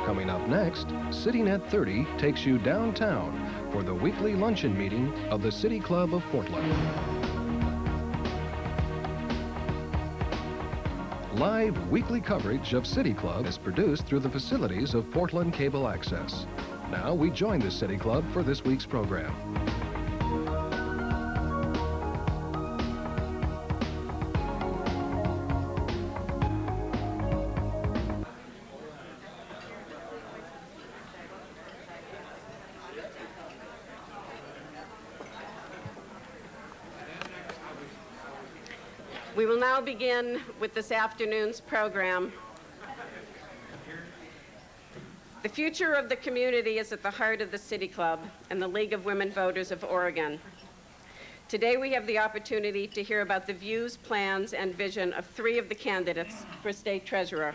Coming up next, Sitting at 30 takes you downtown for the weekly luncheon meeting of the City Club of Portland. Live weekly coverage of City Club is produced through the facilities of Portland Cable Access. Now we join the City Club for this week's program. We will now begin with this afternoon's program. The future of the community is at the heart of the City Club and the League of Women Voters of Oregon. Today we have the opportunity to hear about the views, plans, and vision of 3 of the candidates for State Treasurer.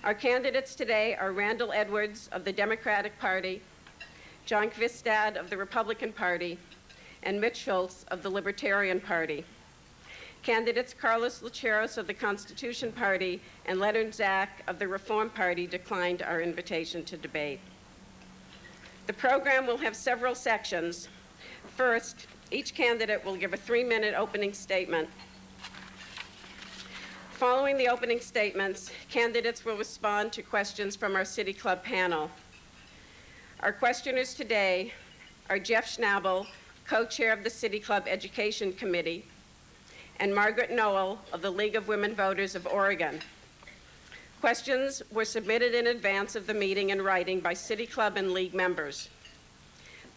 Our candidates today are Randall Edwards of the Democratic Party, John Kvistad of the Republican Party, and Mitch Shults of the Libertarian Party. Candidates Carlos Lucheros of the Constitution Party and Leonard Zach of the Reform Party declined our invitation to debate. The program will have several sections. First, each candidate will give a 3-minute opening statement. Following the opening statements, candidates will respond to questions from our City Club panel. Our questioners today are Jeff Schnabel, co-chair of the City Club Education Committee, and Margaret Noel of the League of Women Voters of Oregon. Questions were submitted in advance of the meeting in writing by City Club and League members.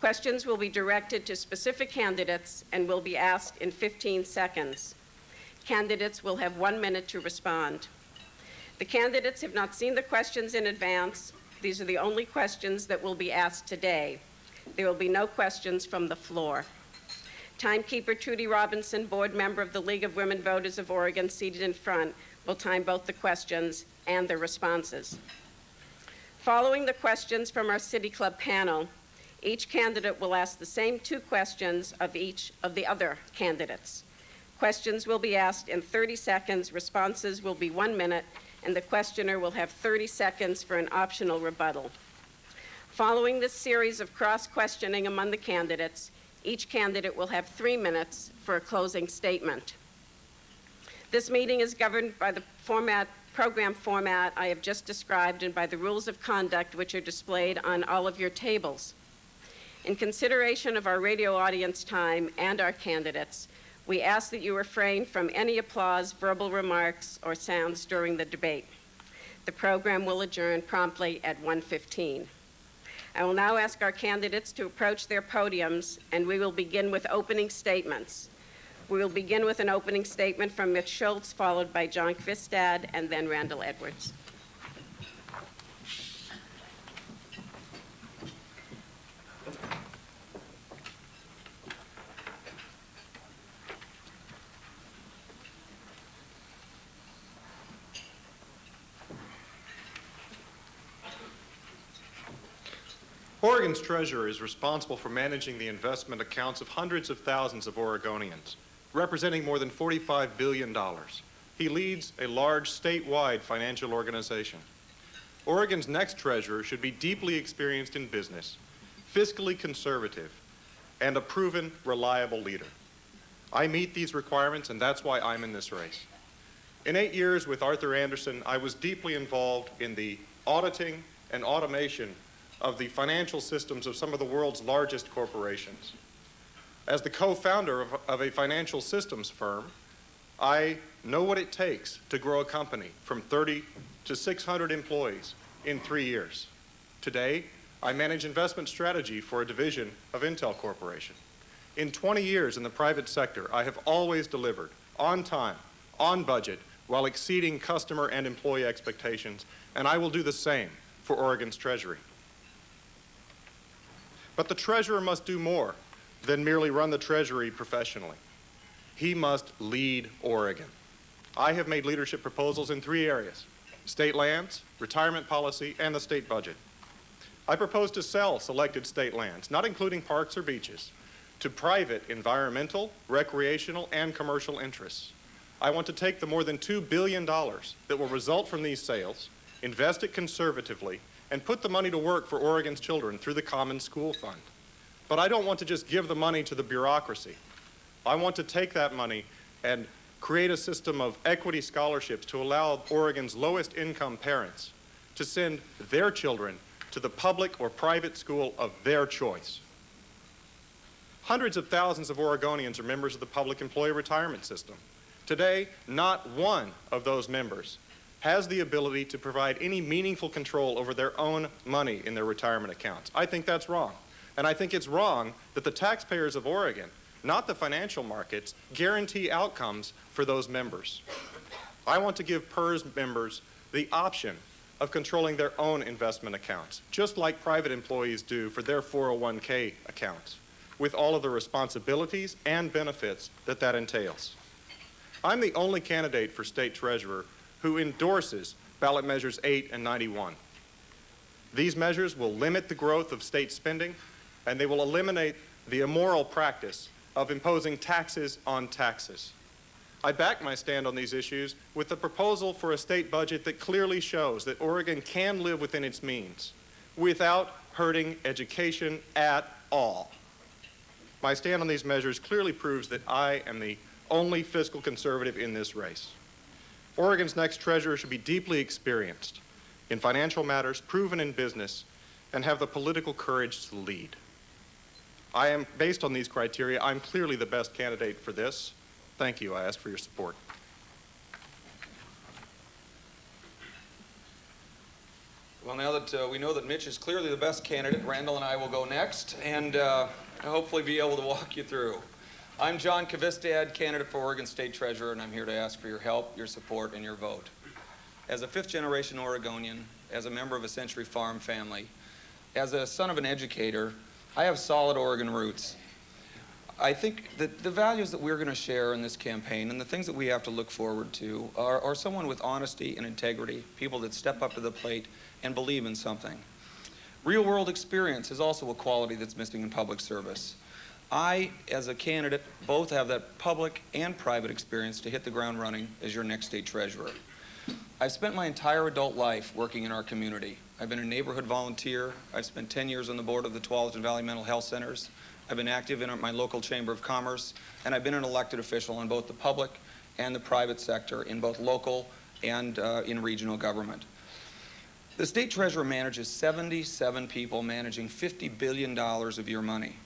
Questions will be directed to specific candidates and will be asked in 15 seconds. Candidates will have 1 minute to respond. The candidates have not seen the questions in advance. These are the only questions that will be asked today. There will be no questions from the floor. Timekeeper Trudy Robinson, board member of the League of Women Voters of Oregon, seated in front, will time both the questions and the responses. Following the questions from our City Club panel, each candidate will ask the same 2 questions of each of the other candidates. Questions will be asked in 30 seconds, responses will be 1 minute, and the questioner will have 30 seconds for an optional rebuttal. Following this series of cross-questioning among the candidates, each candidate will have 3 minutes for a closing statement. This meeting is governed by the program format I have just described and by the rules of conduct which are displayed on all of your tables. In consideration of our radio audience time and our candidates, we ask that you refrain from any applause, verbal remarks, or sounds during the debate. The program will adjourn promptly at 1:15. I will now ask our candidates to approach their podiums, and we will begin with opening statements. We will begin with an opening statement from Mitch Shults, followed by John Kvistad, and then Randall Edwards. Oregon's treasurer is responsible for managing the investment accounts of hundreds of thousands of Oregonians, representing more than $45 billion. He leads a large statewide financial organization. Oregon's next treasurer should be deeply experienced in business, fiscally conservative, and a proven, reliable leader. I meet these requirements, and that's why I'm in this race. In 8 years with Arthur Andersen, I was deeply involved in the auditing and automation of the financial systems of some of the world's largest corporations. As the co-founder of a financial systems firm, I know what it takes to grow a company from 30 to 600 employees in 3 years. Today, I manage investment strategy for a division of Intel Corporation. In 20 years in the private sector, I have always delivered on time, on budget, while exceeding customer and employee expectations, and I will do the same for Oregon's Treasury. But the treasurer must do more than merely run the Treasury professionally. He must lead Oregon. I have made leadership proposals in 3 areas: state lands, retirement policy, and the state budget. I propose to sell selected state lands, not including parks or beaches, to private environmental, recreational, and commercial interests. I want to take the more than $2 billion that will result from these sales, invest it conservatively, and put the money to work for Oregon's children through the Common School Fund. But I don't want to just give the money to the bureaucracy. I want to take that money and create a system of equity scholarships to allow Oregon's lowest income parents to send their children to the public or private school of their choice. Hundreds of thousands of Oregonians are members of the public employee retirement system. Today, not one of those members has the ability to provide any meaningful control over their own money in their retirement accounts. I think that's wrong. And I think it's wrong that the taxpayers of Oregon, not the financial markets, guarantee outcomes for those members. I want to give PERS members the option of controlling their own investment accounts, just like private employees do for their 401k accounts, with all of the responsibilities and benefits that that entails. I'm the only candidate for state treasurer who endorses ballot measures 8 and 91. These measures will limit the growth of state spending, and they will eliminate the immoral practice of imposing taxes on taxes. I back my stand on these issues with the proposal for a state budget that clearly shows that Oregon can live within its means without hurting education at all. My stand on these measures clearly proves that I am the only fiscal conservative in this race. Oregon's next treasurer should be deeply experienced in financial matters, proven in business, and have the political courage to lead. Based on these criteria, I'm clearly the best candidate for this. Thank you. I ask for your support. Well, now that we know that Mitch is clearly the best candidate, Randall and I will go next and hopefully be able to walk you through. I'm John Kvistad, candidate for Oregon State Treasurer, and I'm here to ask for your help, your support, and your vote. As a fifth-generation Oregonian, as a member of a Century Farm family, as a son of an educator, I have solid Oregon roots. I think that the values that we're going to share in this campaign and the things that we have to look forward to are someone with honesty and integrity, people that step up to the plate and believe in something. Real-world experience is also a quality that's missing in public service. I, as a candidate, both have that public and private experience to hit the ground running as your next state treasurer. I've spent my entire adult life working in our community. I've been a neighborhood volunteer. I've spent 10 years on the board of the Tualatin Valley Mental Health Centers. I've been active in my local Chamber of Commerce, and I've been an elected official in both the public and the private sector, in both local and in regional government. The state treasurer manages 77 people managing $50 billion of your money.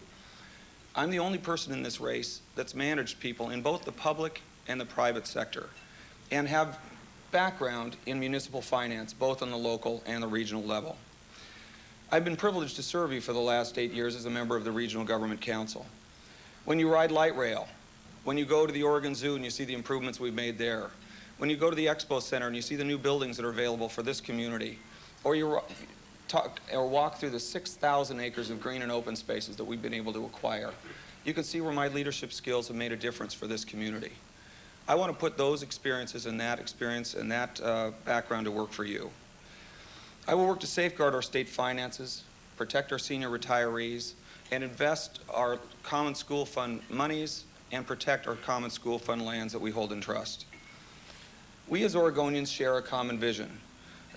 I'm the only person in this race that's managed people in both the public and the private sector and have background in municipal finance, both on the local and the regional level. I've been privileged to serve you for the last 8 years as a member of the Regional Government Council. When you ride light rail, when you go to the Oregon Zoo and you see the improvements we've made there, when you go to the Expo Center and you see the new buildings that are available for this community, or you walk through the 6,000 acres of green and open spaces that we've been able to acquire, you can see where my leadership skills have made a difference for this community. I want to put those experiences and that background to work for you. I will work to safeguard our state finances, protect our senior retirees, and invest our common school fund monies and protect our common school fund lands that we hold in trust. We as Oregonians share a common vision,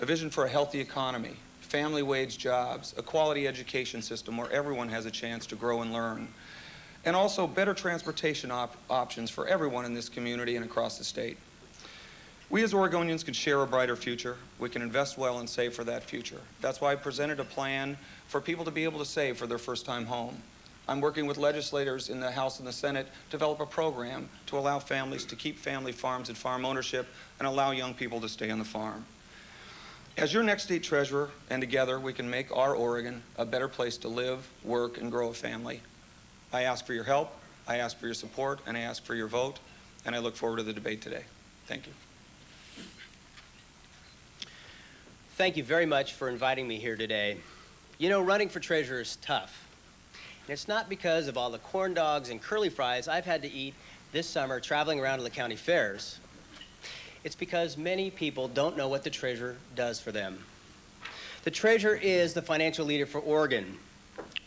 a vision for a healthy economy, family wage jobs, a quality education system where everyone has a chance to grow and learn, and also better transportation options for everyone in this community and across the state. We as Oregonians can share a brighter future. We can invest well and save for that future. That's why I presented a plan for people to be able to save for their first-time home. I'm working with legislators in the House and the Senate to develop a program to allow families to keep family farms and farm ownership and allow young people to stay on the farm. As your next state treasurer, and together we can make our Oregon a better place to live, work, and grow a family. I ask for your help, I ask for your support, and I ask for your vote, and I look forward to the debate today. Thank you. Thank you very much for inviting me here today. You know, running for treasurer is tough. And it's not because of all the corn dogs and curly fries I've had to eat this summer traveling around to the county fairs. It's because many people don't know what the treasurer does for them. The treasurer is the financial leader for Oregon,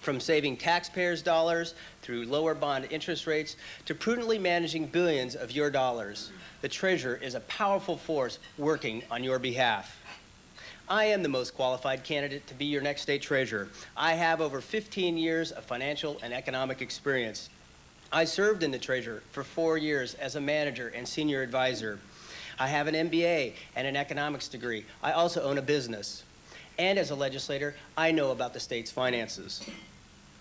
from saving taxpayers' dollars through lower bond interest rates to prudently managing billions of your dollars. The treasurer is a powerful force working on your behalf. I am the most qualified candidate to be your next state treasurer. I have over 15 years of financial and economic experience. I served in the treasurer for 4 years as a manager and senior advisor. I have an MBA and an economics degree. I also own a business. And as a legislator, I know about the state's finances.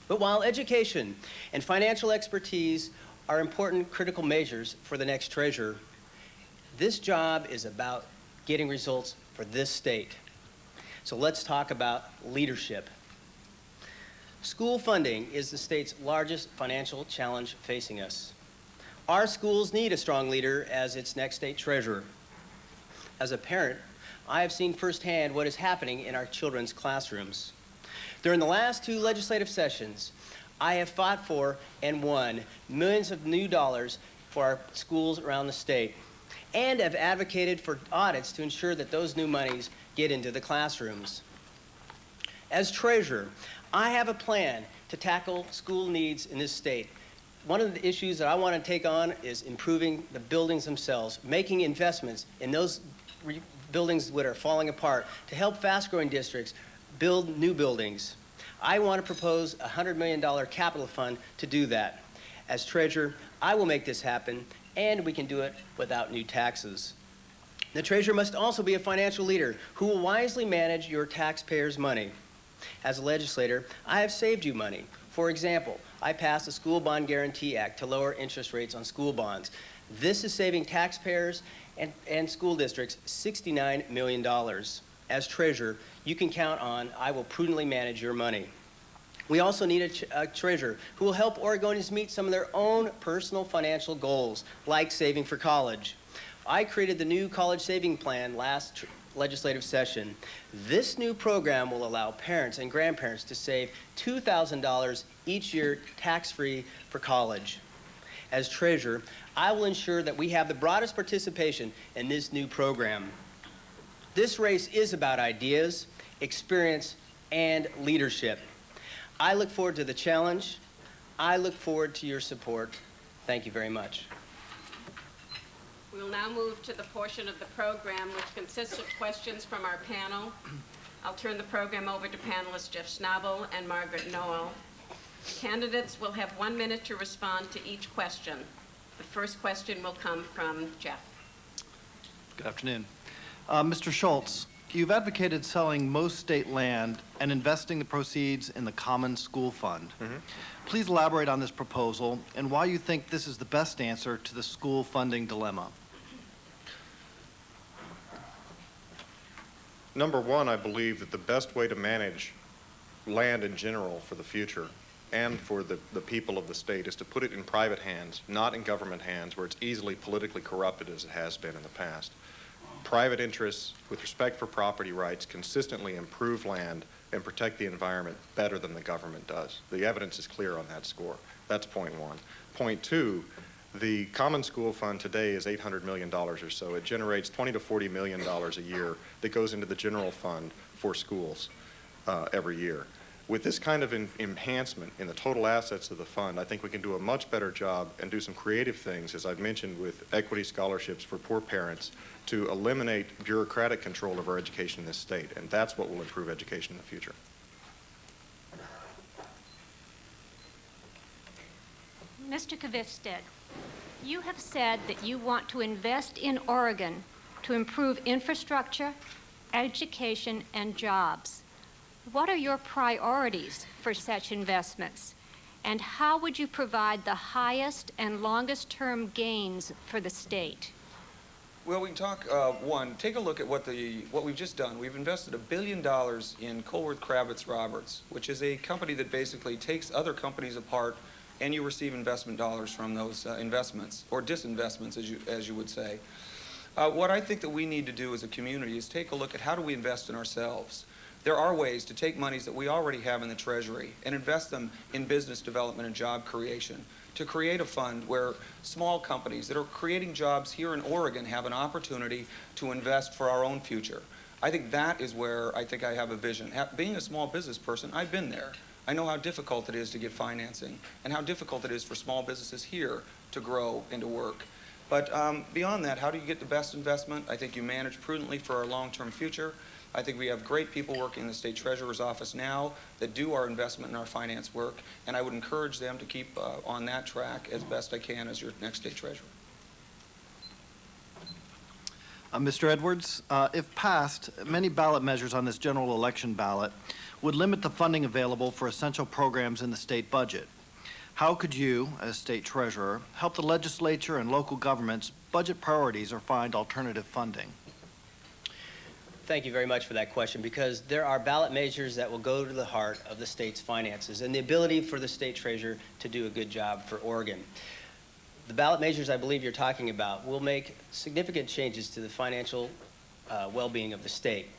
But while education and financial expertise are important critical measures for the next treasurer, this job is about getting results for this state. So let's talk about leadership. School funding is the state's largest financial challenge facing us. Our schools need a strong leader as its next state treasurer. As a parent, I have seen firsthand what is happening in our children's classrooms. During the last 2 legislative sessions, I have fought for and won millions of new dollars for our schools around the state, and have advocated for audits to ensure that those new monies get into the classrooms. As treasurer, I have a plan to tackle school needs in this state. One of the issues that I want to take on is improving the buildings themselves, making investments in those buildings that are falling apart to help fast-growing districts build new buildings. I want to propose a $100 million capital fund to do that. As treasurer, I will make this happen, and we can do it without new taxes. The treasurer must also be a financial leader who will wisely manage your taxpayers' money. As a legislator, I have saved you money. For example, I passed the School Bond Guarantee Act to lower interest rates on school bonds. This is saving taxpayers and school districts $69 million. As treasurer, you can count on I will prudently manage your money. We also need a treasurer who will help Oregonians meet some of their own personal financial goals, like saving for college. I created the new college saving plan last legislative session. This new program will allow parents and grandparents to save $2,000 each year tax-free for college. As treasurer, I will ensure that we have the broadest participation in this new program. This race is about ideas, experience, and leadership. I look forward to the challenge. I look forward to your support. Thank you very much. We will now move to the portion of the program which consists of questions from our panel. I'll turn the program over to panelists Jeff Schnabel and Margaret Noel. Candidates will have 1 minute to respond to each question. The first question will come from Jeff. Good afternoon. Mr. Shults, you've advocated selling most state land and investing the proceeds in the Common School Fund. Please elaborate on this proposal and why you think this is the best answer to the school funding dilemma. Number one, I believe that the best way to manage land in general for the future and for the people of the state is to put it in private hands, not in government hands where it's easily politically corrupted as it has been in the past. Private interests with respect for property rights consistently improve land and protect the environment better than the government does. The evidence is clear on that score. That's point one. Point two, the Common School Fund today is $800 million or so. It generates $20 to $40 million a year that goes into the general fund for schools every year. With this kind of enhancement in the total assets of the fund, I think we can do a much better job and do some creative things, as I've mentioned, with equity scholarships for poor parents to eliminate bureaucratic control of our education in this state, and that's what will improve education in the future. Mr. Kvistad, you have said that you want to invest in Oregon to improve infrastructure, education, and jobs. What are your priorities for such investments? And how would you provide the highest and longest term gains for the state? Well, we can talk, take a look at what we've just done. We've invested $1 billion in Colworth Kravitz Roberts, which is a company that basically takes other companies apart and you receive investment dollars from those investments, or disinvestments, as you would say. What I think that we need to do as a community is take a look at how do we invest in ourselves. There are ways to take monies that we already have in the Treasury and invest them in business development and job creation, to create a fund where small companies that are creating jobs here in Oregon have an opportunity to invest for our own future. I think that is where I think I have a vision. Being a small business person, I've been there. I know how difficult it is to get financing and how difficult it is for small businesses here to grow and to work. But beyond that, how do you get the best investment? I think you manage prudently for our long-term future. I think we have great people working in the state treasurer's office now that do our investment and our finance work, and I would encourage them to keep on that track as best I can as your next state treasurer. Mr. Edwards, if passed, many ballot measures on this general election ballot would limit the funding available for essential programs in the state budget. How could you, as state treasurer, help the legislature and local governments budget priorities or find alternative funding? Thank you very much for that question, because there are ballot measures that will go to the heart of the state's finances and the ability for the state treasurer to do a good job for Oregon. The ballot measures I believe you're talking about will make significant changes to the financial well-being of the state.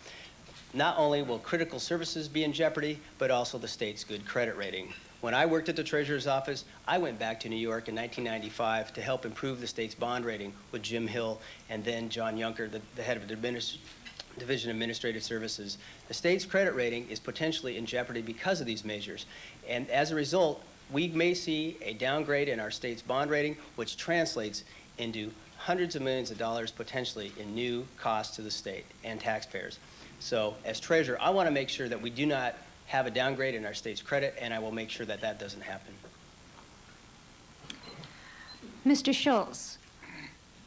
Not only will critical services be in jeopardy, but also the state's good credit rating. When I worked at the Treasurer's office, I went back to New York in 1995 to help improve the state's bond rating with Jim Hill and then John Yunker, the head of the Division of Administrative Services. The state's credit rating is potentially in jeopardy because of these measures. And as a result, we may see a downgrade in our state's bond rating, which translates into hundreds of millions of dollars potentially in new costs to the state and taxpayers. So as treasurer, I want to make sure that we do not have a downgrade in our state's credit, and I will make sure that that doesn't happen. Mr. Shults,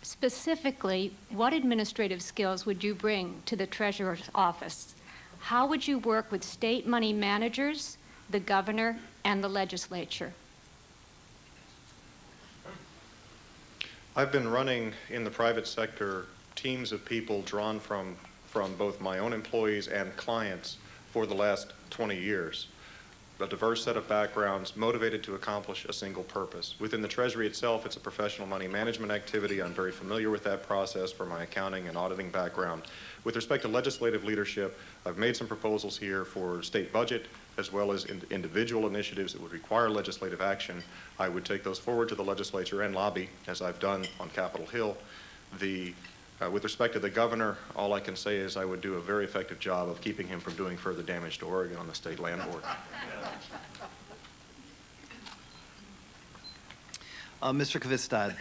specifically, what administrative skills would you bring to the treasurer's office? How would you work with state money managers, the governor, and the legislature? I've been running in the private sector teams of people drawn from both my own employees and clients for the last 20 years. A diverse set of backgrounds, motivated to accomplish a single purpose. Within the Treasury itself, it's a professional money management activity. I'm very familiar with that process from my accounting and auditing background. With respect to legislative leadership, I've made some proposals here for state budget, as well as individual initiatives that would require legislative action. I would take those forward to the legislature and lobby, as I've done on Capitol Hill. With respect to the governor, all I can say is I would do a very effective job of keeping him from doing further damage to Oregon on the state land board. Mr. Kvistad,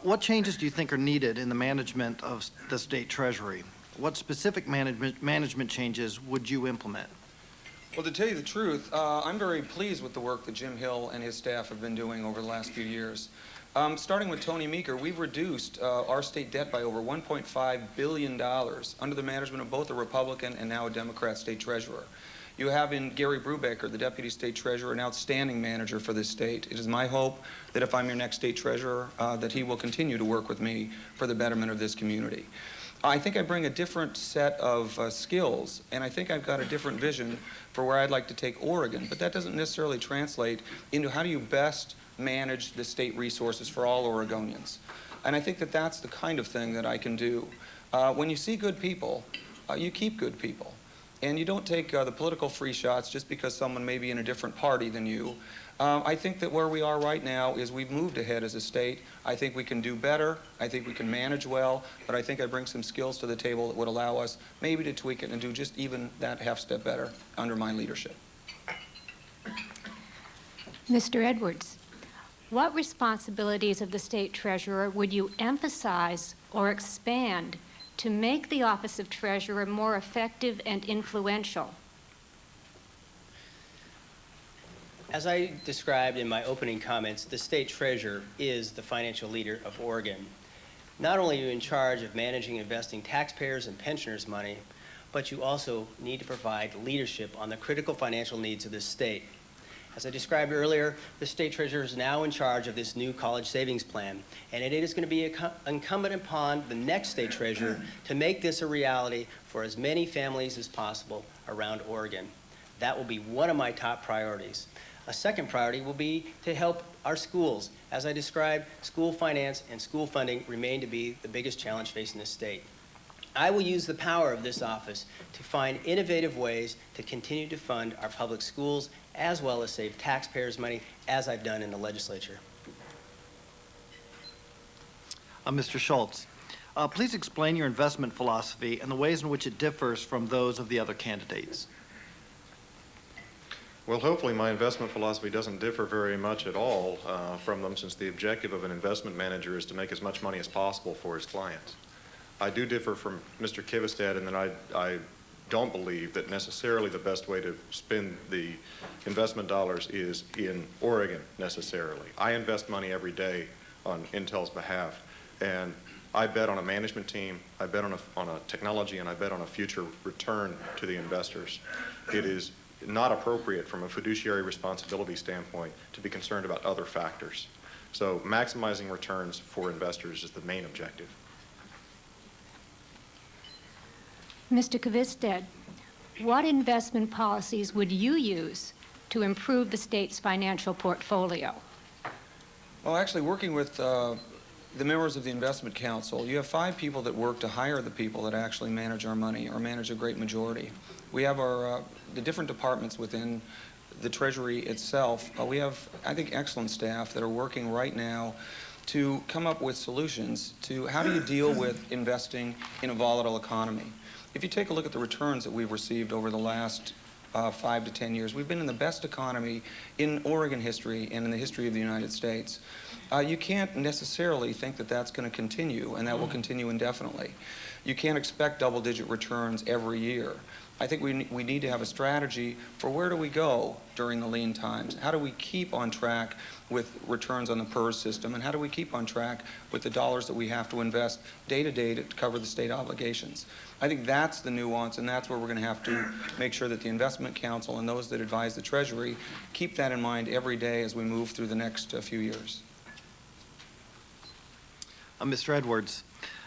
what changes do you think are needed in the management of the state treasury? What specific management changes would you implement? Well, to tell you the truth, I'm very pleased with the work that Jim Hill and his staff have been doing over the last few years. Starting with Tony Meeker, we've reduced our state debt by over $1.5 billion under the management of both a Republican and now a Democrat state treasurer. You have in Gary Brubaker, the deputy state treasurer, an outstanding manager for this state. It is my hope that if I'm your next state treasurer, that he will continue to work with me for the betterment of this community. I think I bring a different set of skills, and I think I've got a different vision for where I'd like to take Oregon, but that doesn't necessarily translate into how do you best manage the state resources for all Oregonians. And I think that that's the kind of thing that I can do. When you see good people, you keep good people. And you don't take the political free shots just because someone may be in a different party than you. I think that where we are right now is we've moved ahead as a state. I think we can do better. I think we can manage well. But I think I bring some skills to the table that would allow us maybe to tweak it and do just even that half step better under my leadership. Mr. Edwards, what responsibilities of the state treasurer would you emphasize or expand to make the office of treasurer more effective and influential? As I described in my opening comments, the state treasurer is the financial leader of Oregon. Not only are you in charge of managing and investing taxpayers' and pensioners' money, but you also need to provide leadership on the critical financial needs of this state. As I described earlier, the state treasurer is now in charge of this new college savings plan, and it is going to be incumbent upon the next state treasurer to make this a reality for as many families as possible around Oregon. That will be one of my top priorities. A second priority will be to help our schools. As I described, school finance and school funding remain to be the biggest challenge facing the state. I will use the power of this office to find innovative ways to continue to fund our public schools as well as save taxpayers' money, as I've done in the legislature. Mr. Shults, please explain your investment philosophy and the ways in which it differs from those of the other candidates. Well, hopefully my investment philosophy doesn't differ very much at all from them, since the objective of an investment manager is to make as much money as possible for his clients. I do differ from Mr. Kvistad in that I don't believe that necessarily the best way to spend the investment dollars is in Oregon necessarily. I invest money every day on Intel's behalf, and I bet on a management team, I bet on a technology, and I bet on a future return to the investors. It is not appropriate from a fiduciary responsibility standpoint to be concerned about other factors. So maximizing returns for investors is the main objective. Mr. Kvistad, what investment policies would you use to improve the state's financial portfolio? Well, actually, working with the members of the investment council, you have 5 people that work to hire the people that actually manage our money, or manage a great majority. We have the different departments within the Treasury itself. We have, I think, excellent staff that are working right now to come up with solutions to how do you deal with investing in a volatile economy. If you take a look at the returns that we've received over the last 5 to 10 years, we've been in the best economy in Oregon history and in the history of the United States. You can't necessarily think that that's going to continue, and that will continue indefinitely. You can't expect double-digit returns every year. I think we need to have a strategy for where do we go during the lean times? How do we keep on track with returns on the PERS system, and how do we keep on track with the dollars that we have to invest day to day to cover the state obligations? I think that's the nuance, and that's where we're going to have to make sure that the Investment Council and those that advise the Treasury keep that in mind every day as we move through the next few years. Mr. Edwards,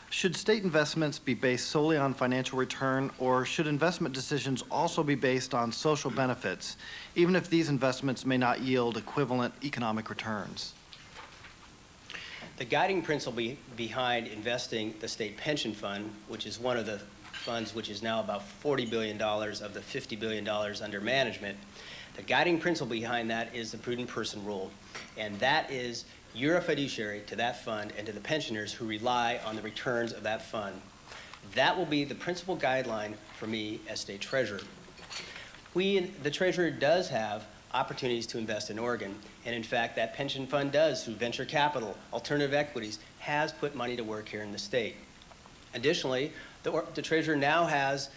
should state investments be based solely on financial return, or should investment decisions also be based on social benefits, even if these investments may not yield equivalent economic returns? The guiding principle behind investing the state pension fund, which is one of the funds which is now about $40 billion of the $50 billion under management, the guiding principle behind that is the prudent person rule. And that is, you're a fiduciary to that fund and to the pensioners who rely on the returns of that fund. That will be the principal guideline for me as state treasurer. The treasurer does have opportunities to invest in Oregon, and in fact that pension fund does, through venture capital, alternative equities, has put money to work here in the state. Additionally, the treasurer now has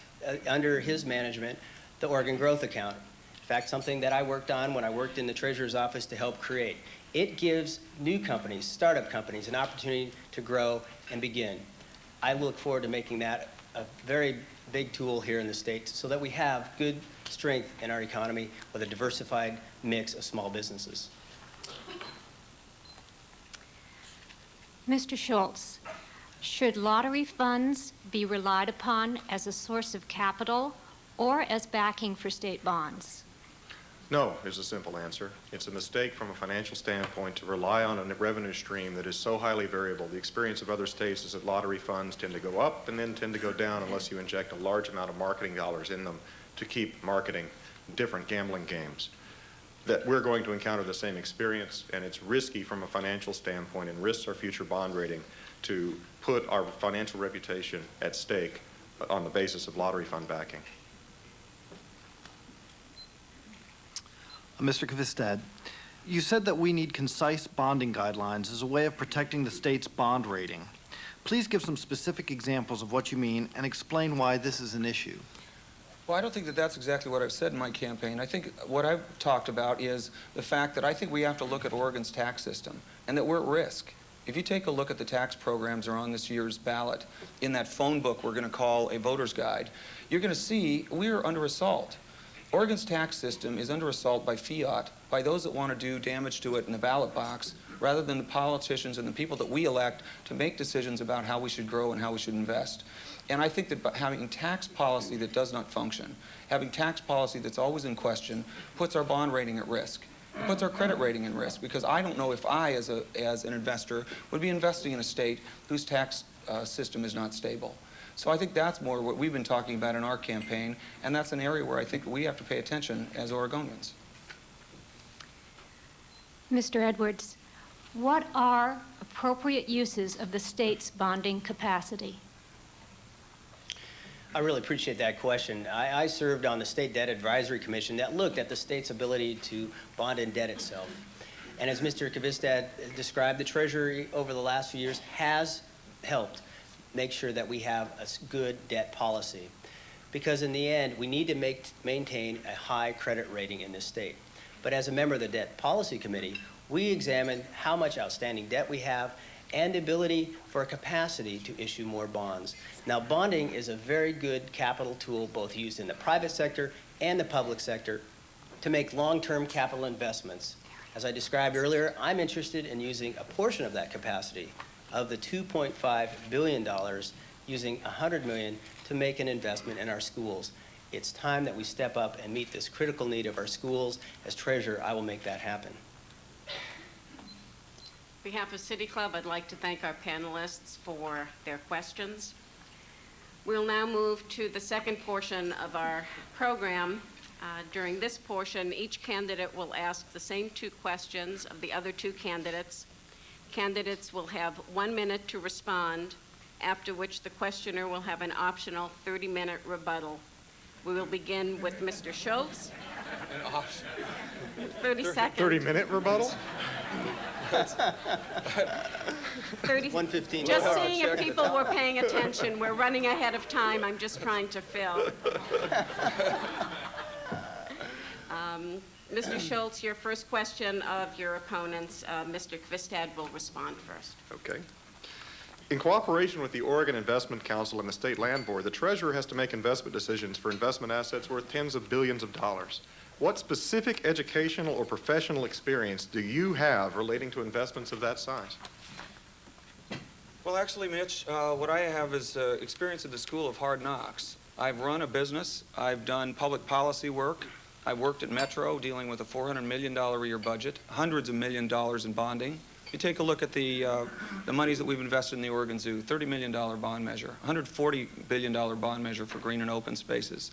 under his management the Oregon Growth Account. In fact, something that I worked on when I worked in the treasurer's office to help create. It gives new companies, startup companies, an opportunity to grow and begin. I look forward to making that a very big tool here in the state so that we have good strength in our economy with a diversified mix of small businesses. Mr. Shults, should lottery funds be relied upon as a source of capital or as backing for state bonds? No is a simple answer. It's a mistake from a financial standpoint to rely on a revenue stream that is so highly variable. The experience of other states is that lottery funds tend to go up and then tend to go down unless you inject a large amount of marketing dollars in them to keep marketing different gambling games. That we're going to encounter the same experience, and it's risky from a financial standpoint and risks our future bond rating to put our financial reputation at stake on the basis of lottery fund backing. Mr. Kvistad, you said that we need concise bonding guidelines as a way of protecting the state's bond rating. Please give some specific examples of what you mean and explain why this is an issue. Well, I don't think that that's exactly what I've said in my campaign. I think what I've talked about is the fact that I think we have to look at Oregon's tax system and that we're at risk. If you take a look at the tax programs that are on this year's ballot, in that phone book we're going to call a voter's guide, you're going to see we're under assault. Oregon's tax system is under assault by fiat, by those that want to do damage to it in the ballot box, rather than the politicians and the people that we elect to make decisions about how we should grow and how we should invest. And I think that by having tax policy that does not function, having tax policy that's always in question, puts our bond rating at risk. It puts our credit rating in risk, because I don't know if I, as an investor, would be investing in a state whose tax system is not stable. So I think that's more what we've been talking about in our campaign, and that's an area where I think we have to pay attention as Oregonians. Mr. Edwards, what are appropriate uses of the state's bonding capacity? I really appreciate that question. I served on the State Debt Advisory Commission that looked at the state's ability to bond and debt itself. And as Mr. Kvistad described, the Treasury over the last few years has helped make sure that we have a good debt policy. Because in the end, we need to maintain a high credit rating in this state. But as a member of the Debt Policy Committee, we examined how much outstanding debt we have and the ability for a capacity to issue more bonds. Now, bonding is a very good capital tool, both used in the private sector and the public sector, to make long-term capital investments. As I described earlier, I'm interested in using a portion of that capacity, of the $2.5 billion, using $100 million to make an investment in our schools. It's time that we step up and meet this critical need of our schools. As treasurer, I will make that happen. On behalf of City Club, I'd like to thank our panelists for their questions. We'll now move to the second portion of our program. During this portion, each candidate will ask the same two questions of the other two candidates. Candidates will have 1 minute to respond, after which the questioner will have an optional 30-minute rebuttal. We will begin with Mr. Shults. 30 seconds. 30-minute rebuttal? 1:15. Just seeing if people were paying attention. We're running ahead of time. I'm just trying to fill. Mr. Shults, your first question of your opponents, Mr. Kvistad will respond first. Okay. In cooperation with the Oregon Investment Council and the State Land Board, the Treasurer has to make investment decisions for investment assets worth tens of billions of dollars. What specific educational or professional experience do you have relating to investments of that size? Well, actually, Mitch, what I have is experience at the School of Hard Knocks. I've run a business. I've done public policy work. I've worked at Metro dealing with a $400 million a year budget, hundreds of million dollars in bonding. You take a look at the monies that we've invested in the Oregon Zoo, $30 million bond measure, $140 billion bond measure for green and open spaces.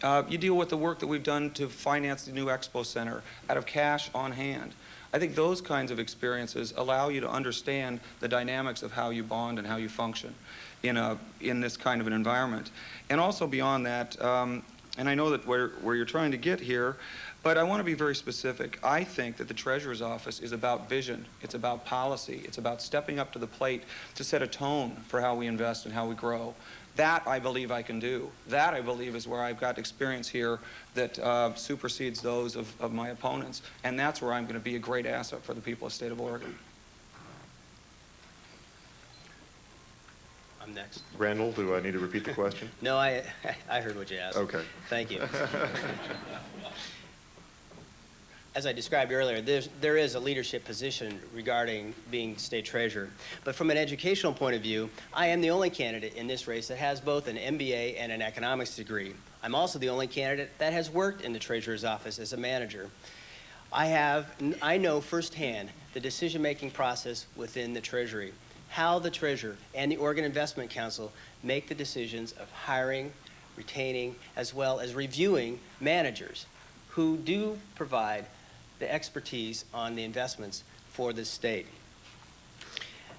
You deal with the work that we've done to finance the new Expo Center out of cash on hand. I think those kinds of experiences allow you to understand the dynamics of how you bond and how you function in this kind of an environment. And also beyond that, and I know that where you're trying to get here, but I want to be very specific. I think that the Treasurer's Office is about vision. It's about policy. It's about stepping up to the plate to set a tone for how we invest and how we grow. That I believe I can do. That I believe is where I've got experience here that supersedes those of my opponents. And that's where I'm going to be a great asset for the people of the state of Oregon. I'm next. Randall, do I need to repeat the question? No, I heard what you asked. Okay. Thank you. As I described earlier, there is a leadership position regarding being state treasurer. But from an educational point of view, I am the only candidate in this race that has both an MBA and an economics degree. I'm also the only candidate that has worked in the treasurer's office as a manager. I know firsthand the decision-making process within the Treasury, how the treasurer and the Oregon Investment Council make the decisions of hiring, retaining, as well as reviewing managers who do provide the expertise on the investments for the state.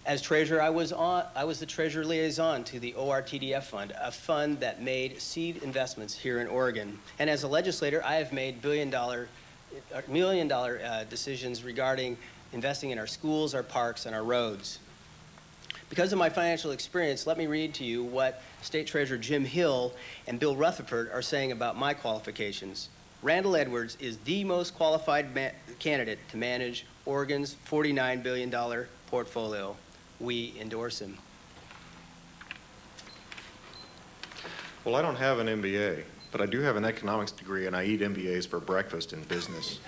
As treasurer, I was the treasurer liaison to the ORTDF fund, a fund that made seed investments here in Oregon. And as a legislator, I have made million dollar decisions regarding investing in our schools, our parks, and our roads. Because of my financial experience, let me read to you what State Treasurer Jim Hill and Bill Rutherford are saying about my qualifications. Randall Edwards is the most qualified candidate to manage Oregon's $49 billion portfolio. We endorse him. Well, I don't have an MBA, but I do have an economics degree, and I eat MBAs for breakfast in business.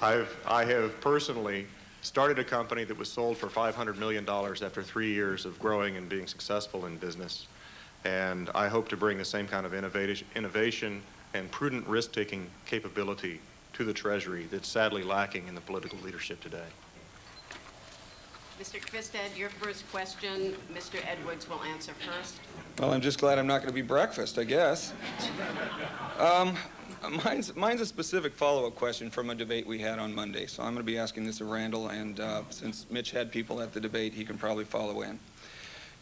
I have personally started a company that was sold for $500 million after 3 years of growing and being successful in business. And I hope to bring the same kind of innovation and prudent risk-taking capability to the Treasury that's sadly lacking in the political leadership today. Mr. Kvistad, your first question, Mr. Edwards will answer first. Well, I'm just glad I'm not going to be breakfast, I guess. Mine's a specific follow-up question from a debate we had on Monday, so I'm going to be asking this of Randall, and since Mitch had people at the debate, he can probably follow in.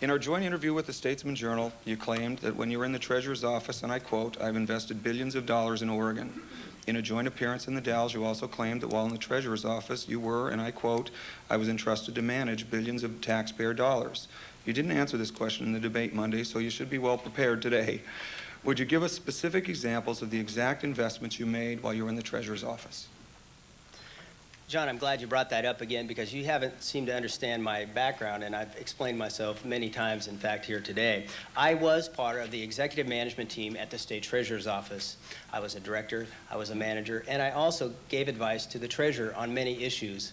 In our joint interview with the Statesman Journal, you claimed that when you were in the Treasurer's office, and I quote, "I've invested billions of dollars in Oregon." In a joint appearance in the Dalles, you also claimed that while in the Treasurer's office, you were, and I quote, "I was entrusted to manage billions of taxpayer dollars." You didn't answer this question in the debate Monday, so you should be well prepared today. Would you give us specific examples of the exact investments you made while you were in the Treasurer's office? John, I'm glad you brought that up again because you haven't seemed to understand my background, and I've explained myself many times, in fact, here today. I was part of the executive management team at the State Treasurer's Office. I was a director, I was a manager, and I also gave advice to the Treasurer on many issues.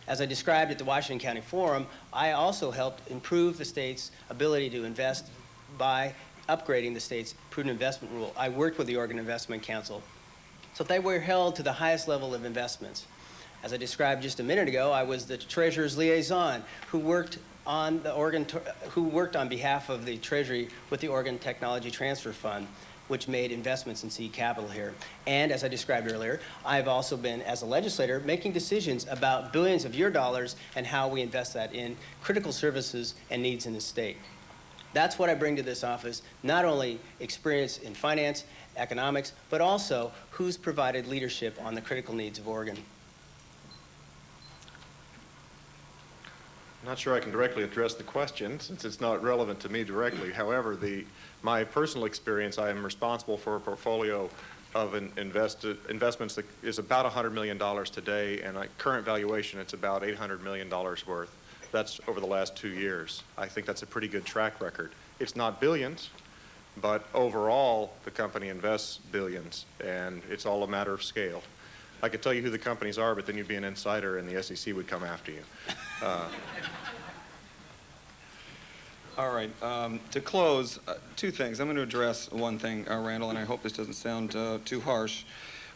As I described at the Washington County Forum, I also helped improve the state's ability to invest by upgrading the state's prudent investment rule. I worked with the Oregon Investment Council, so they were held to the highest level of investments. As I described just a minute ago, I was the Treasurer's liaison who worked on behalf of the Treasury with the Oregon Technology Transfer Fund, which made investments in seed capital here. And as I described earlier, I've also been, as a legislator, making decisions about billions of your dollars and how we invest that in critical services and needs in the state. That's what I bring to this office, not only experience in finance, economics, but also who's provided leadership on the critical needs of Oregon. I'm not sure I can directly address the question since it's not relevant to me directly. However, my personal experience, I am responsible for a portfolio of investments that is about $100 million today, and at current valuation, it's about $800 million worth. That's over the last 2 years. I think that's a pretty good track record. It's not billions, but overall, the company invests billions, and it's all a matter of scale. I could tell you who the companies are, but then you'd be an insider and the SEC would come after you. All right. To close, two things. I'm going to address one thing, Randall, and I hope this doesn't sound too harsh.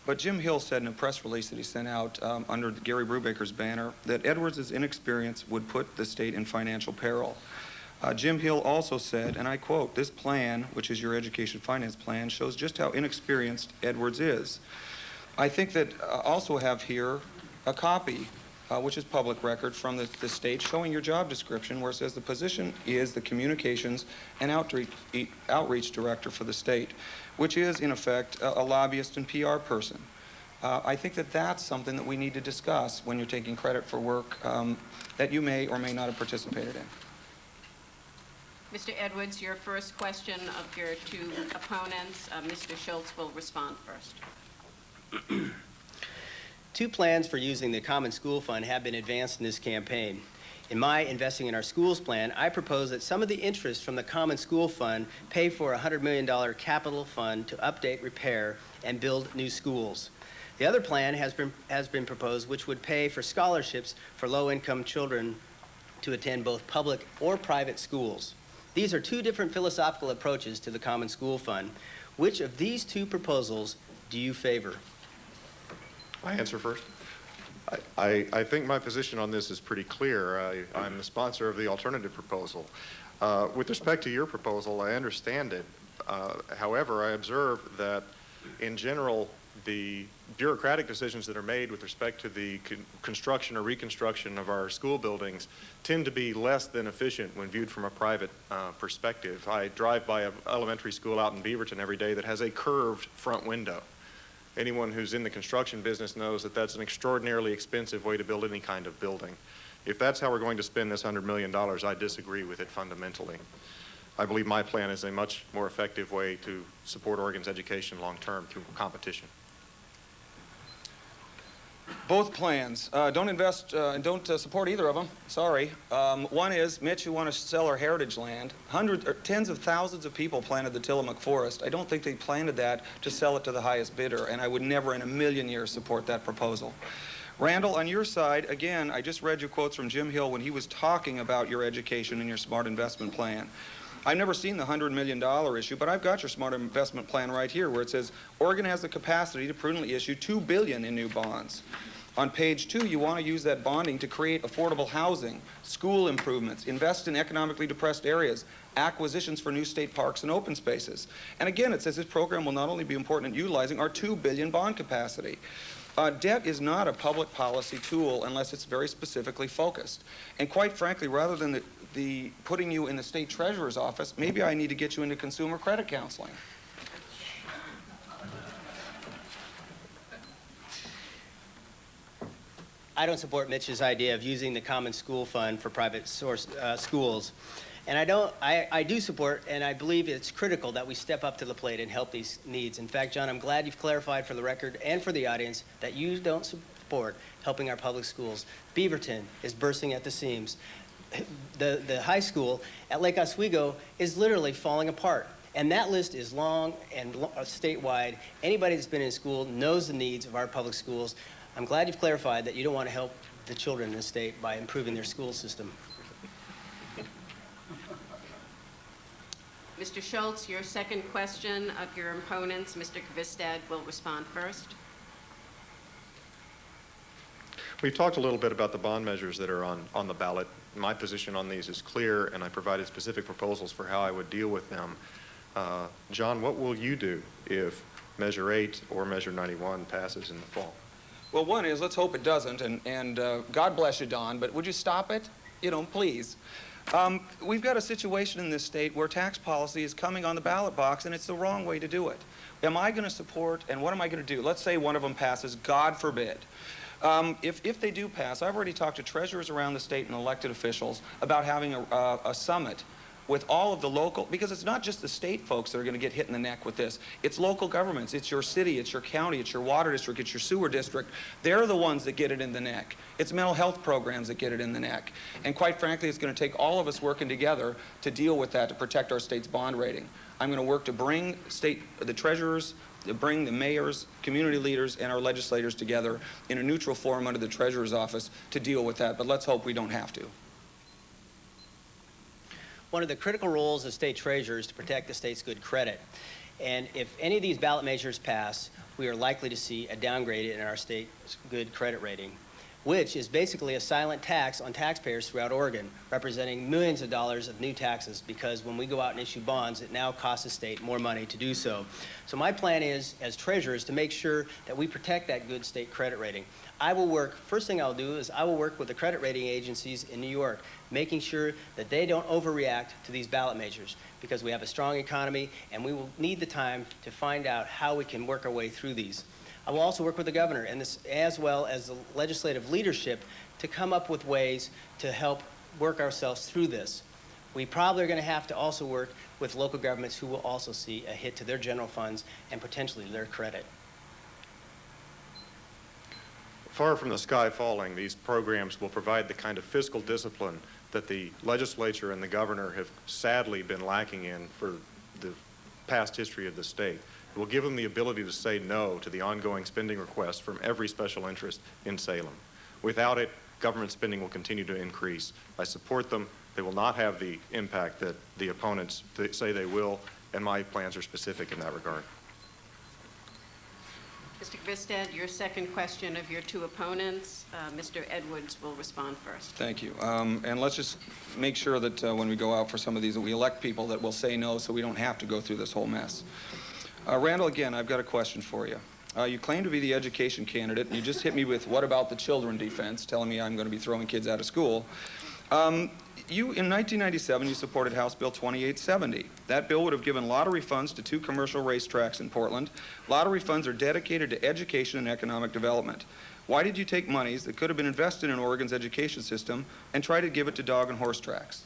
But Jim Hill said in a press release that he sent out under Gary Brubaker's banner that Edwards' inexperience would put the state in financial peril. Jim Hill also said, and I quote, "This plan, which is your education finance plan, shows just how inexperienced Edwards is." I think that also have here a copy, which is public record from the state, showing your job description where it says the position is the communications and outreach director for the state, which is, in effect, a lobbyist and PR person. I think that that's something that we need to discuss when you're taking credit for work that you may or may not have participated in. Mr. Edwards, your first question of your two opponents, Mr. Shults will respond first. Two plans for using the Common School Fund have been advanced in this campaign. In my Investing in Our Schools plan, I propose that some of the interest from the Common School Fund pay for a $100 million capital fund to update, repair, and build new schools. The other plan has been proposed, which would pay for scholarships for low-income children to attend both public or private schools. These are two different philosophical approaches to the Common School Fund. Which of these two proposals do you favor? I answer first. I think my position on this is pretty clear. I'm the sponsor of the alternative proposal. With respect to your proposal, I understand it. However, I observe that, in general, the bureaucratic decisions that are made with respect to the construction or reconstruction of our school buildings tend to be less than efficient when viewed from a private perspective. I drive by an elementary school out in Beaverton every day that has a curved front window. Anyone who's in the construction business knows that that's an extraordinarily expensive way to build any kind of building. If that's how we're going to spend this $100 million, I disagree with it fundamentally. I believe my plan is a much more effective way to support Oregon's education long-term through competition. Both plans. Don't invest and don't support either of them. Sorry. One is, Mitch, you want to sell our heritage land. Tens of thousands of people planted the Tillamook Forest. I don't think they planted that to sell it to the highest bidder, and I would never in a million years support that proposal. Randall, on your side, again, I just read you quotes from Jim Hill when he was talking about your education and your smart investment plan. I've never seen the $100 million issue, but I've got your smart investment plan right here where it says Oregon has the capacity to prudently issue $2 billion in new bonds. On page 2, you want to use that bonding to create affordable housing, school improvements, invest in economically depressed areas, acquisitions for new state parks and open spaces. And again, it says this program will not only be important in utilizing our $2 billion bond capacity. Debt is not a public policy tool unless it's very specifically focused. And quite frankly, rather than the putting you in the state treasurer's office, maybe I need to get you into consumer credit counseling. I don't support Mitch's idea of using the common school fund for private source schools. And I do support, and I believe it's critical that we step up to the plate and help these needs. In fact, John, I'm glad you've clarified for the record and for the audience that you don't support helping our public schools. Beaverton is bursting at the seams. The high school at Lake Oswego is literally falling apart. And that list is long and statewide. Anybody that's been in school knows the needs of our public schools. I'm glad you've clarified that you don't want to help the children in the state by improving their school system. Mr. Shults, your second question of your opponents, Mr. Kvistad will respond first. We've talked a little bit about the bond measures that are on the ballot. My position on these is clear, and I provided specific proposals for how I would deal with them. John, what will you do if Measure 8 or Measure 91 passes in the fall? Well, one is, let's hope it doesn't, and God bless you, Don, but would you stop it? You know, please. We've got a situation in this state where tax policy is coming on the ballot box, and it's the wrong way to do it. Am I going to support, and what am I going to do? Let's say one of them passes, God forbid. If they do pass, I've already talked to treasurers around the state and elected officials about having a summit with all of the local, because it's not just the state folks that are going to get hit in the neck with this. It's local governments. It's your city. It's your county. It's your water district. It's your sewer district. They're the ones that get it in the neck. It's mental health programs that get it in the neck. And quite frankly, it's going to take all of us working together to deal with that, to protect our state's bond rating. I'm going to work to bring the treasurers, to bring the mayors, community leaders, and our legislators together in a neutral forum under the treasurer's office to deal with that. But let's hope we don't have to. One of the critical roles of state treasurer is to protect the state's good credit. And if any of these ballot measures pass, we are likely to see a downgrade in our state's good credit rating, which is basically a silent tax on taxpayers throughout Oregon, representing millions of dollars of new taxes, because when we go out and issue bonds, it now costs the state more money to do so. So my plan is, as treasurer, is to make sure that we protect that good state credit rating. I will work, first thing I'll do is I will work with the credit rating agencies in New York, making sure that they don't overreact to these ballot measures, because we have a strong economy and we will need the time to find out how we can work our way through these. I will also work with the governor and this, as well as the legislative leadership, to come up with ways to help work ourselves through this. We probably are going to have to also work with local governments who will also see a hit to their general funds and potentially their credit. Far from the sky falling, these programs will provide the kind of fiscal discipline that the legislature and the governor have sadly been lacking in for the past history of the state. It will give them the ability to say no to the ongoing spending requests from every special interest in Salem. Without it, government spending will continue to increase. I support them. They will not have the impact that the opponents say they will, and my plans are specific in that regard. Mr. Kvistad, your second question of your two opponents, Mr. Edwards will respond first. Thank you. And let's just make sure that when we go out for some of these, that we elect people that will say no so we don't have to go through this whole mess. Randall, again, I've got a question for you. You claim to be the education candidate, and you just hit me with what about the children defense, telling me I'm going to be throwing kids out of school. In 1997, you supported House Bill 2870. That bill would have given lottery funds to 2 commercial racetracks in Portland. Lottery funds are dedicated to education and economic development. Why did you take monies that could have been invested in Oregon's education system and try to give it to dog and horse tracks?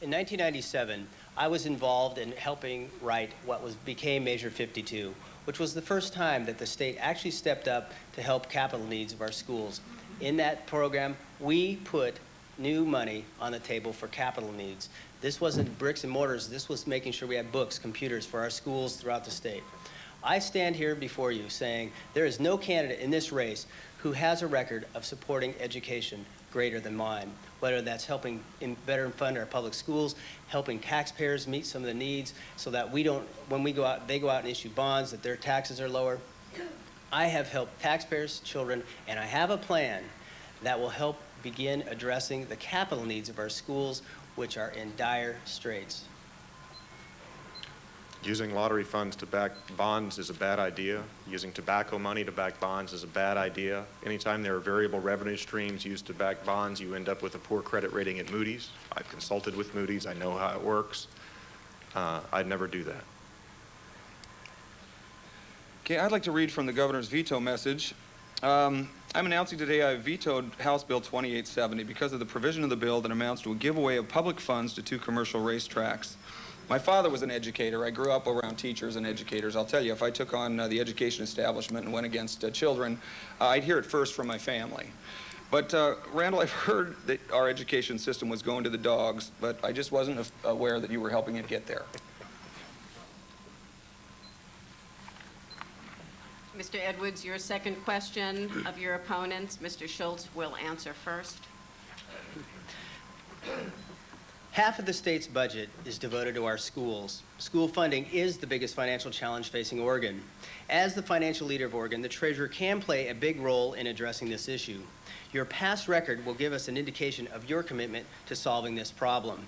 In 1997, I was involved in helping write what became Measure 52, which was the first time that the state actually stepped up to help capital needs of our schools. In that program, we put new money on the table for capital needs. This wasn't bricks and mortars. This was making sure we had books, computers for our schools throughout the state. I stand here before you saying there is no candidate in this race who has a record of supporting education greater than mine, whether that's helping better fund our public schools, helping taxpayers meet some of the needs so that we don't, when we go out, they go out and issue bonds, that their taxes are lower. I have helped taxpayers, children, and I have a plan that will help begin addressing the capital needs of our schools, which are in dire straits. Using lottery funds to back bonds is a bad idea. Using tobacco money to back bonds is a bad idea. Anytime there are variable revenue streams used to back bonds, you end up with a poor credit rating at Moody's. I've consulted with Moody's. I know how it works. I'd never do that. Okay, I'd like to read from the governor's veto message. I'm announcing today I vetoed House Bill 2870 because of the provision of the bill that amounts to a giveaway of public funds to 2 commercial racetracks. My father was an educator. I grew up around teachers and educators. I'll tell you, if I took on the education establishment and went against children, I'd hear it first from my family. But Randall, I've heard that our education system was going to the dogs, but I just wasn't aware that you were helping it get there. Mr. Edwards, your second question of your opponents, Mr. Shults will answer first. Half of the state's budget is devoted to our schools. School funding is the biggest financial challenge facing Oregon. As the financial leader of Oregon, the treasurer can play a big role in addressing this issue. Your past record will give us an indication of your commitment to solving this problem.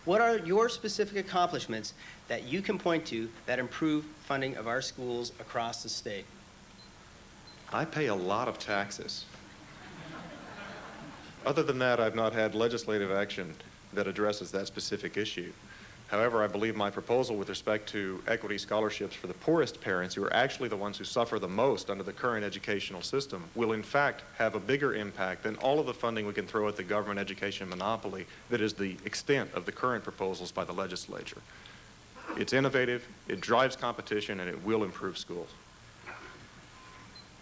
What are your specific accomplishments that you can point to that improve funding of our schools across the state? I pay a lot of taxes. Other than that, I've not had legislative action that addresses that specific issue. However, I believe my proposal with respect to equity scholarships for the poorest parents, who are actually the ones who suffer the most under the current educational system, will in fact have a bigger impact than all of the funding we can throw at the government education monopoly that is the extent of the current proposals by the legislature. It's innovative, it drives competition, and it will improve schools.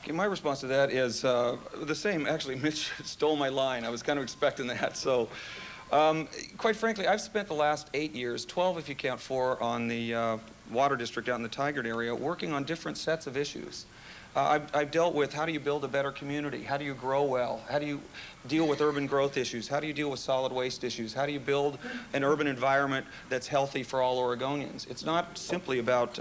Okay, my response to that is the same. Actually, Mitch stole my line. I was kind of expecting that. So, quite frankly, I've spent the last 8 years, 12 if you count 4 on the water district out in the Tigard area, working on different sets of issues. I've dealt with how do you build a better community? How do you grow well? How do you deal with urban growth issues? How do you deal with solid waste issues? How do you build an urban environment that's healthy for all Oregonians? It's not simply about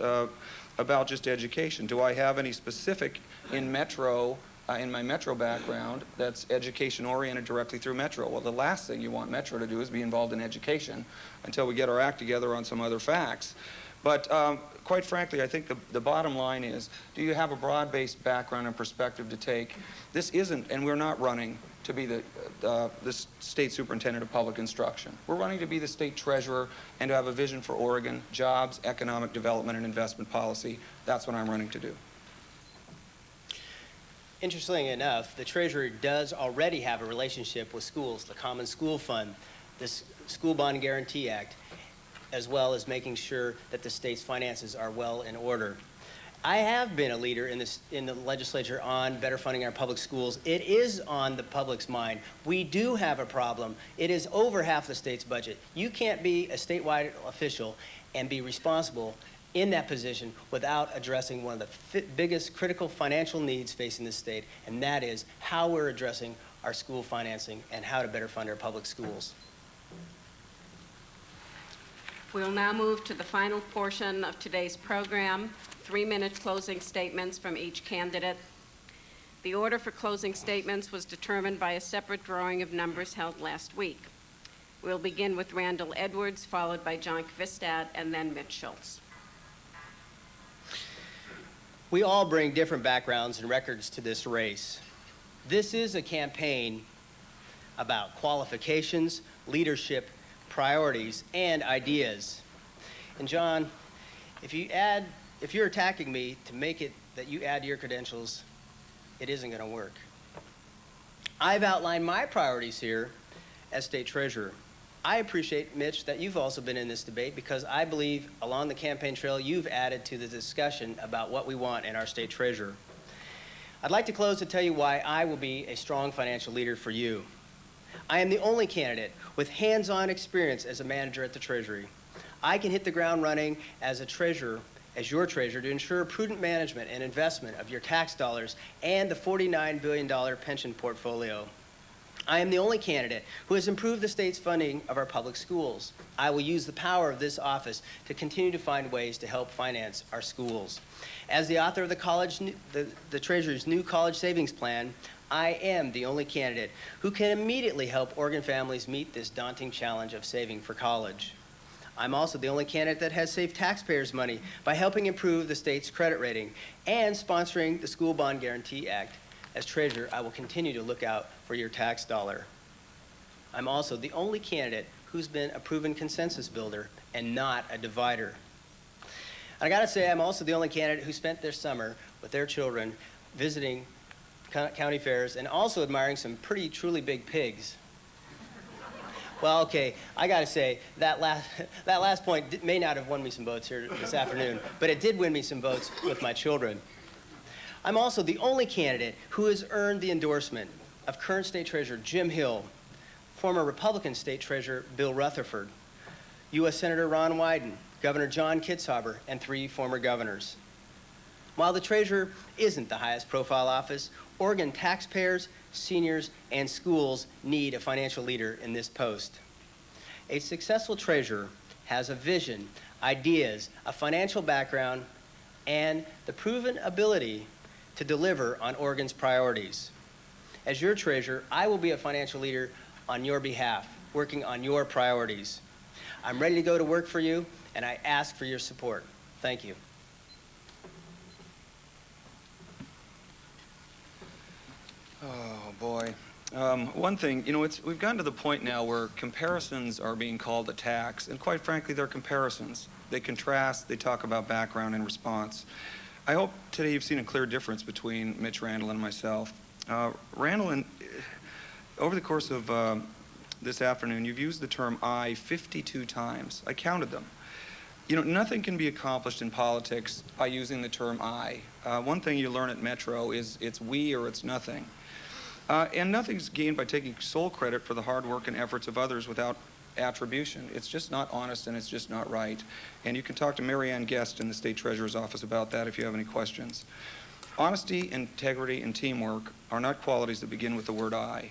just education. Do I have any specific in Metro, in my Metro background, that's education oriented directly through Metro? Well, the last thing you want Metro to do is be involved in education until we get our act together on some other facts. But quite frankly, I think the bottom line is, do you have a broad-based background and perspective to take? This isn't, and we're not running to be the state superintendent of public instruction. We're running to be the state treasurer and to have a vision for Oregon, jobs, economic development, and investment policy. That's what I'm running to do. Interestingly enough, the treasurer does already have a relationship with schools, the Common School Fund, this School Bond Guarantee Act, as well as making sure that the state's finances are well in order. I have been a leader in the legislature on better funding our public schools. It is on the public's mind. We do have a problem. It is over half the state's budget. You can't be a statewide official and be responsible in that position without addressing one of the biggest critical financial needs facing the state, and that is how we're addressing our school financing and how to better fund our public schools. We'll now move to the final portion of today's program, 3-minute closing statements from each candidate. The order for closing statements was determined by a separate drawing of numbers held last week. We'll begin with Randall Edwards, followed by John Kvistad, and then Mitch Shults. We all bring different backgrounds and records to this race. This is a campaign about qualifications, leadership, priorities, and ideas. And John, if you're attacking me to make it that you add your credentials, it isn't going to work. I've outlined my priorities here as state treasurer. I appreciate, Mitch, that you've also been in this debate because I believe along the campaign trail you've added to the discussion about what we want in our state treasurer. I'd like to close to tell you why I will be a strong financial leader for you. I am the only candidate with hands-on experience as a manager at the Treasury. I can hit the ground running as a treasurer, as your treasurer, to ensure prudent management and investment of your tax dollars and the $49 billion pension portfolio. I am the only candidate who has improved the state's funding of our public schools. I will use the power of this office to continue to find ways to help finance our schools. As the author of the Treasurer's new college savings plan, I am the only candidate who can immediately help Oregon families meet this daunting challenge of saving for college. I'm also the only candidate that has saved taxpayers' money by helping improve the state's credit rating and sponsoring the School Bond Guarantee Act. As treasurer, I will continue to look out for your tax dollar. I'm also the only candidate who's been a proven consensus builder and not a divider. And I gotta say, I'm also the only candidate who spent their summer with their children visiting county fairs and also admiring some pretty truly big pigs. Well, okay, I gotta say, that last point may not have won me some votes here this afternoon, but it did win me some votes with my children. I'm also the only candidate who has earned the endorsement of current State Treasurer Jim Hill, former Republican State Treasurer Bill Rutherford, U.S. Senator Ron Wyden, Governor John Kitzhaber, and 3 former governors. While the Treasurer isn't the highest profile office, Oregon taxpayers, seniors, and schools need a financial leader in this post. A successful treasurer has a vision, ideas, a financial background, and the proven ability to deliver on Oregon's priorities. As your treasurer, I will be a financial leader on your behalf, working on your priorities. I'm ready to go to work for you, and I ask for your support. Thank you. Oh, boy. One thing, you know, we've gotten to the point now where comparisons are being called attacks, and quite frankly, they're comparisons. They contrast, they talk about background and response. I hope today you've seen a clear difference between Mitch Randall and myself. Randall, over the course of this afternoon, you've used the term I 52 times. I counted them. You know, nothing can be accomplished in politics by using the term I. One thing you learn at Metro is it's we or it's nothing. And nothing's gained by taking sole credit for the hard work and efforts of others without attribution. It's just not honest and it's just not right. And you can talk to Mary Ann Guest in the State Treasurer's office about that if you have any questions. Honesty, integrity, and teamwork are not qualities that begin with the word I.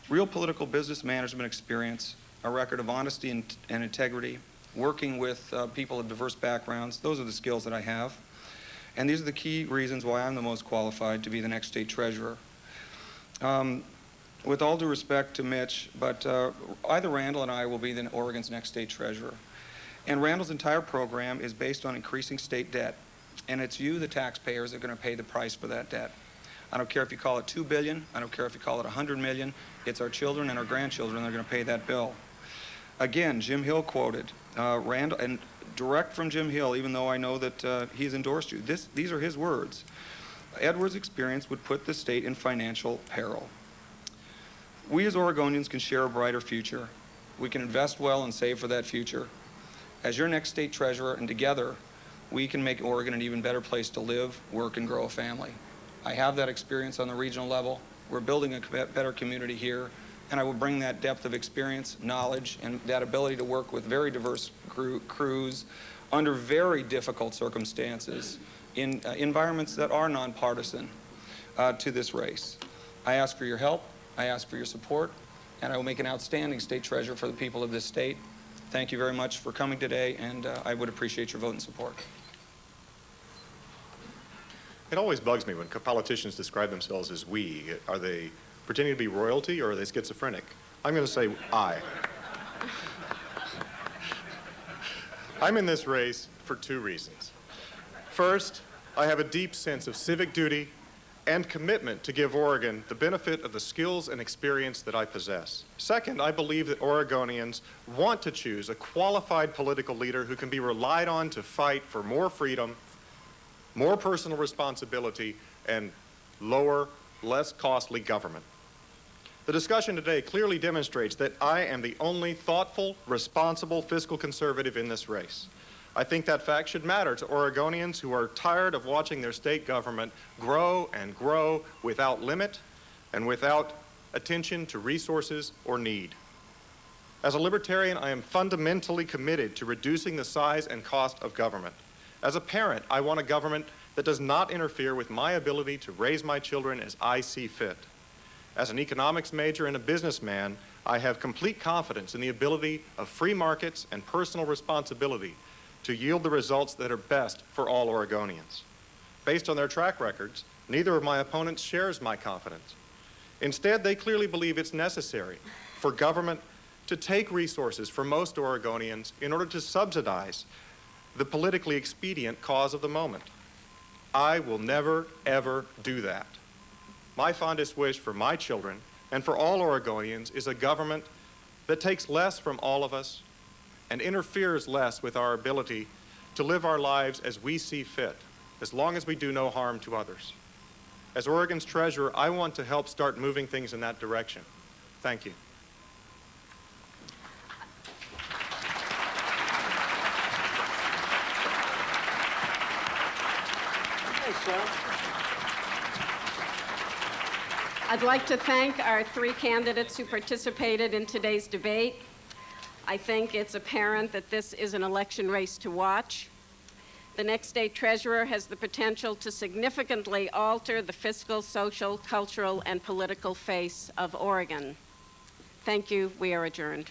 Real political business management experience, a record of honesty and integrity, working with people of diverse backgrounds, those are the skills that I have. And these are the key reasons why I'm the most qualified to be the next State Treasurer. With all due respect to Mitch, but either Randall and I will be Oregon's next State Treasurer. And Randall's entire program is based on increasing state debt. And it's you, the taxpayers, that are going to pay the price for that debt. I don't care if you call it $2 billion, I don't care if you call it $100 million, it's our children and our grandchildren that are going to pay that bill. Again, Jim Hill quoted, Randall, and direct from Jim Hill, even though I know that he's endorsed you. These are his words. Edwards' experience would put the state in financial peril. We as Oregonians can share a brighter future. We can invest well and save for that future. As your next State Treasurer, and together, we can make Oregon an even better place to live, work, and grow a family. I have that experience on the regional level. We're building a better community here, and I will bring that depth of experience, knowledge, and that ability to work with very diverse crews under very difficult circumstances in environments that are nonpartisan to this race. I ask for your help, I ask for your support, and I will make an outstanding State Treasurer for the people of this state. Thank you very much for coming today, and I would appreciate your vote and support. It always bugs me when politicians describe themselves as we. Are they pretending to be royalty or are they schizophrenic? I'm going to say I. I'm in this race for 2 reasons. First, I have a deep sense of civic duty and commitment to give Oregon the benefit of the skills and experience that I possess. Second, I believe that Oregonians want to choose a qualified political leader who can be relied on to fight for more freedom, more personal responsibility, and lower, less costly government. The discussion today clearly demonstrates that I am the only thoughtful, responsible fiscal conservative in this race. I think that fact should matter to Oregonians who are tired of watching their state government grow and grow without limit and without attention to resources or need. As a Libertarian, I am fundamentally committed to reducing the size and cost of government. As a parent, I want a government that does not interfere with my ability to raise my children as I see fit. As an economics major and a businessman, I have complete confidence in the ability of free markets and personal responsibility to yield the results that are best for all Oregonians. Based on their track records, neither of my opponents shares my confidence. Instead, they clearly believe it's necessary for government to take resources from most Oregonians in order to subsidize the politically expedient cause of the moment. I will never, ever do that. My fondest wish for my children and for all Oregonians is a government that takes less from all of us and interferes less with our ability to live our lives as we see fit, as long as we do no harm to others. As Oregon's treasurer, I want to help start moving things in that direction. Thank you. I'd like to thank our three candidates who participated in today's debate. I think it's apparent that this is an election race to watch. The next state treasurer has the potential to significantly alter the fiscal, social, cultural, and political face of Oregon. Thank you. We are adjourned.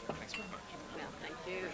Thanks very much. Well, thank you.